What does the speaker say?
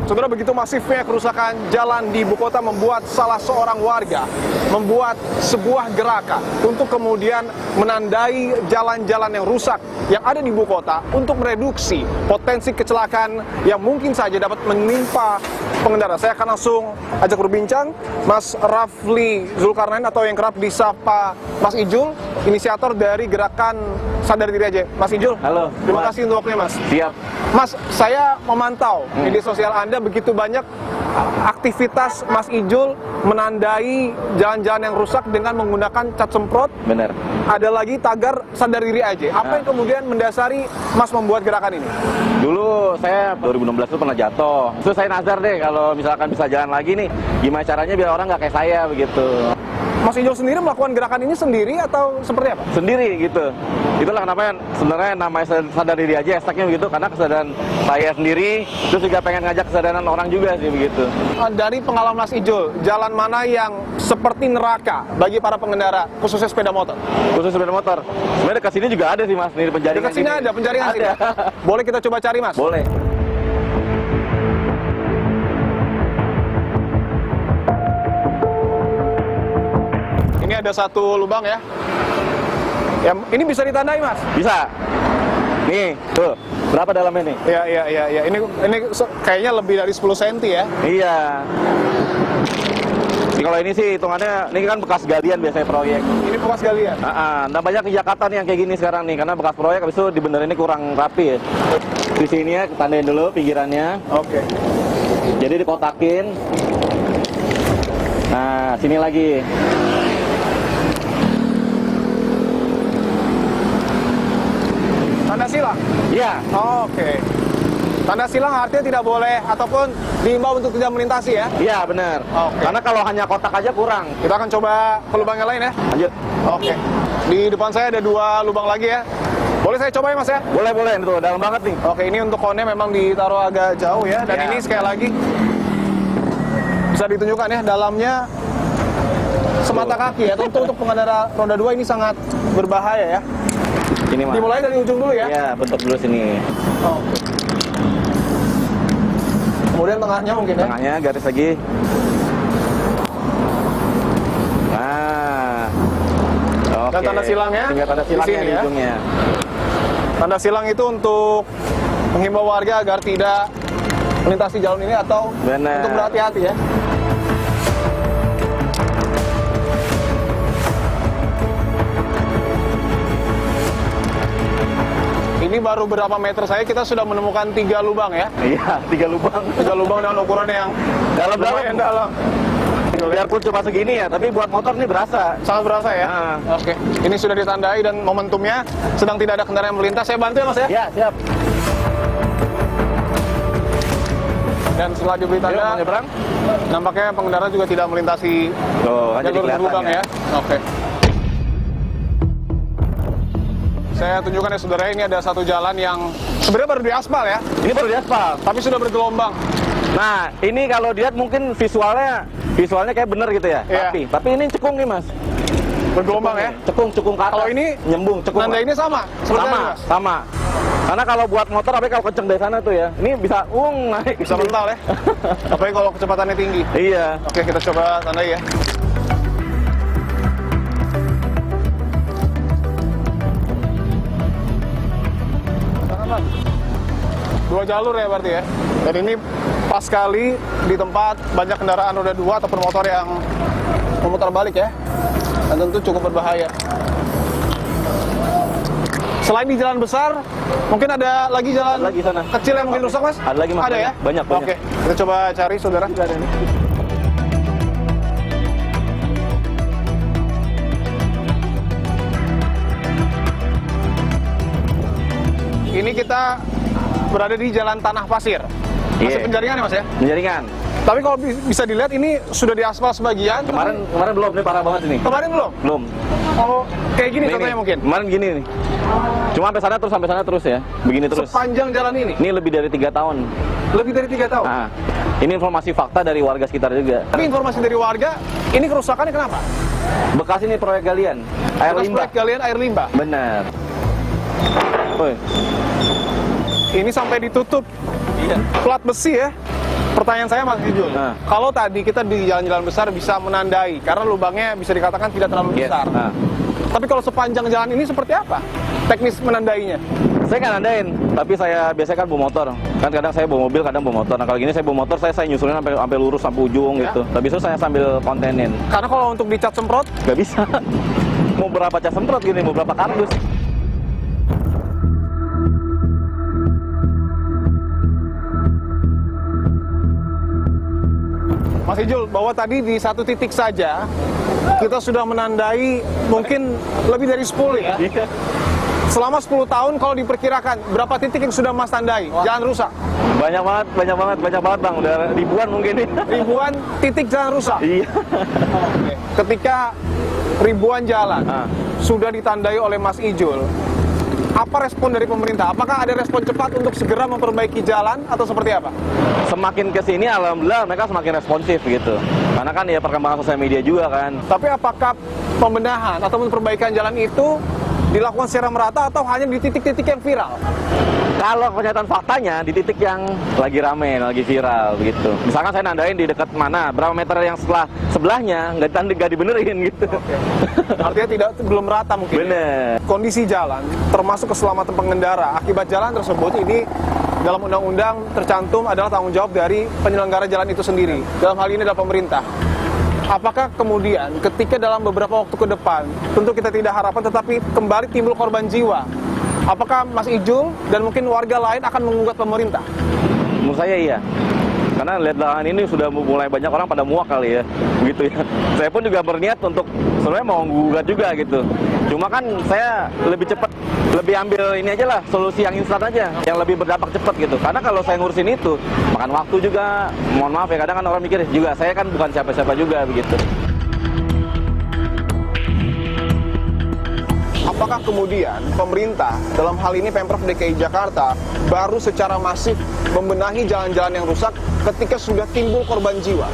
Saudara, begitu masifnya kerusakan jalan di ibu kota membuat salah seorang warga membuat sebuah gerakan untuk kemudian menandai jalan-jalan yang rusak yang ada di ibu kota untuk mereduksi potensi kecelakaan yang mungkin saja dapat menimpa pengendara. Saya akan langsung ajak berbincang Mas Rafli Zulkarnain atau yang kerap disapa Mas Ijul, inisiator dari gerakan Sadar Diri Aja. Mas Ijul, halo. Terima kasih untuk waktunya, Mas. Siap. Mas, saya memantau media sosial Anda begitu banyak aktivitas Mas Ijul menandai jalan-jalan yang rusak dengan menggunakan cat semprot. Bener. Ada lagi tagar Sadar Diri Aja. Apa yang kemudian mendasari Mas membuat gerakan ini? Dulu saya 2016 itu pernah jatuh. Terus saya nazar deh kalau misalkan bisa jalan lagi nih, gimana caranya biar orang nggak kayak saya begitu. Mas Ijul sendiri melakukan gerakan ini sendiri atau seperti apa? Sendiri gitu. Itulah kenapa sebenarnya namanya Sadar Diri Aja, hashtagnya begitu, karena kesadaran saya sendiri, terus juga pengen ngajak kesadaran orang juga sih begitu. Dari pengalaman Mas Ijul, jalan mana yang seperti neraka bagi para pengendara, khususnya sepeda motor? Khusus sepeda motor. Sebenarnya dekat sini juga ada sih Mas, nih penjaringan. Dekat sini ada penjaringan ada. sini. Boleh kita coba cari, Mas? Boleh. Ini ada satu lubang ya. Ya, ini bisa ditandai, Mas? Bisa. Nih, tuh. Berapa dalamnya nih? Iya. Ini kayaknya lebih dari 10 cm ya. Iya. Kalau ini sih hitungannya, ini kan bekas galian biasanya proyek. Ini bekas galian. Nah banyak di Jakarta nih yang kayak gini sekarang nih, karena bekas proyek habis itu dibenerin ini kurang rapi ya. Di sini ya, tandain dulu pinggirannya. Oke. Jadi dikotakin. Nah, sini lagi. Tanda silang? Iya. Oke. Tanda silang artinya tidak boleh ataupun diimbau untuk tidak melintasi ya? Iya, benar. Oke. Karena kalau hanya kotak aja kurang. Kita akan coba ke lubang yang lain ya? Lanjut. Oke. Di depan saya ada 2 lubang lagi ya. Boleh saya coba ya, Mas ya? Boleh, itu dalam banget nih. Oke, ini untuk konnya memang ditaruh agak jauh ya. Dan Ya. ini sekali lagi bisa ditunjukkan ya, dalamnya semata kaki ya. Tentu untuk pengendara roda 2 ini sangat berbahaya ya. Ini Mas. Dimulai dari ujung dulu ya. Iya, bentuk dulu sini. Oke. Kemudian tengahnya mungkin ya. Tengahnya garis lagi. Nah. Oke. Dan tanda silangnya Tinggal tanda silangnya di sini di ya. ujungnya. Tanda silang itu untuk menghimbau warga agar tidak melintasi jalan ini atau Benar. untuk berhati-hati ya. Ini baru berapa meter saya, kita sudah menemukan 3 lubang ya. Iya, 3 lubang. 3 lubang dengan ukuran yang lumayan dalam. Biarpun cuma segini ya, tapi buat motor nih berasa. Sangat berasa ya. Nah. Oke. Ini sudah ditandai dan momentumnya sedang tidak ada kendaraan yang melintas. Saya bantu ya, Mas ya. Ya, siap. Dan setelah diberi Ayo, tanda, mau nyebrang? nampaknya pengendara juga tidak melintasi Tuh, kan jadi jalur kelihatan berlubang ya. Oke. Saya tunjukkan ya saudara, ini ada satu jalan yang sebenarnya baru diaspal ya, Ini baru diaspal. tapi sudah bergelombang. Nah, ini kalau dilihat mungkin visualnya kayak bener gitu ya. Iya. Tapi ini cekung nih, Mas. Bergelombang ya. Cekung ke atas. Kalau ini nyembung, cekung. Nanda ini sama, seperti sama, ini, Mas. sama. Karena kalau buat motor, tapi kalau kenceng dari sana tuh ya, ini bisa naik. Bisa mental ya. Apalagi kalau kecepatannya tinggi. Iya. Oke, kita coba tandai ya. Sangat 2 jalur ya berarti ya. Dan ini pas sekali di tempat banyak kendaraan roda 2 ataupun motor yang memutar balik ya. Dan tentu cukup berbahaya. Selain di jalan besar, mungkin ada lagi jalan Ada lagi sana. kecil yang mungkin rusak, Mas? Ada lagi, Mas. Ada ya? Banyak. Oke, kita coba cari saudara. Ada nih. Ini kita berada di Jalan Tanah Pasir. Masih Iya. penjaringan ya, Mas ya? Penjaringan. Tapi kalau bisa dilihat ini sudah diaspal sebagian. Kemarin belum, ini parah banget ini. Kemarin belum? Belum. Oh, kayak gini Ini contohnya nih. mungkin. Kemarin gini nih. Cuma sampai sana terus ya. Begini terus. Sepanjang jalan ini. Ini lebih dari 3 tahun. Lebih dari 3 tahun. Nah, ini informasi fakta dari warga sekitar juga. Tapi informasi dari warga, ini kerusakannya kenapa? Bekas ini proyek galian, air Bekas limbah. proyek galian air limbah. Benar. Woi. Ini sampai ditutup Iya. plat besi ya. Pertanyaan saya Mas Ijul, Nah. kalau tadi kita di jalan-jalan besar bisa menandai, karena lubangnya bisa dikatakan tidak terlalu Yes. besar. Nah. Tapi kalau sepanjang jalan ini seperti apa teknis menandainya? Saya nggak nandain, tapi saya biasanya kan bawa motor. Kan kadang saya bawa mobil, kadang bawa motor. Nah kalau gini saya bawa motor, saya nyusulin sampai lurus sampai ujung Ya. gitu. Tapi itu saya sambil kontenin. Karena kalau untuk dicat semprot, Nggak bisa. Mau berapa cat semprot gini, mau berapa kardus. Mas Ijul, bahwa tadi di satu titik saja kita sudah menandai mungkin lebih dari 10 ya. Iya. Selama 10 tahun kalau diperkirakan berapa titik yang sudah Mas tandai? Jalan rusak. Banyak banget bang. Udah ribuan mungkin nih. Ribuan titik jalan rusak. Iya. Ketika ribuan jalan Ah. sudah ditandai oleh Mas Ijul, apa respon dari pemerintah? Apakah ada respon cepat untuk segera memperbaiki jalan atau seperti apa? Semakin kesini alhamdulillah mereka semakin responsif gitu. Karena kan ya perkembangan sosial media juga kan. Tapi apakah pembenahan atau perbaikan jalan itu dilakukan secara merata atau hanya di titik-titik yang viral? Kalau kenyataan faktanya di titik yang lagi rame, lagi viral begitu. Misalkan saya nandain di dekat mana, berapa meter yang sebelahnya nggak dibenerin gitu. Artinya belum rata mungkin. Bener. Kondisi jalan, termasuk keselamatan pengendara akibat jalan tersebut ini dalam undang-undang tercantum adalah tanggung jawab dari penyelenggara jalan itu sendiri. Dalam hal ini adalah pemerintah. Apakah kemudian ketika dalam beberapa waktu ke depan, tentu kita tidak harapkan tetapi kembali timbul korban jiwa, apakah Mas Ijul dan mungkin warga lain akan menggugat pemerintah? Menurut saya iya. Karena lihat belakangan ini sudah mulai banyak orang pada muak kali ya, begitu ya. Saya pun juga berniat untuk sebenarnya mau gugat juga gitu. Cuma kan saya lebih cepat, lebih ambil ini aja lah, solusi yang instan aja, yang lebih berdampak cepat gitu. Karena kalau saya ngurusin itu, makan waktu juga, mohon maaf ya, kadang kan orang mikir juga, saya kan bukan siapa-siapa juga begitu. Apakah kemudian pemerintah, dalam hal ini Pemprov DKI Jakarta, baru secara masif membenahi jalan-jalan yang rusak ketika sudah timbul korban jiwa?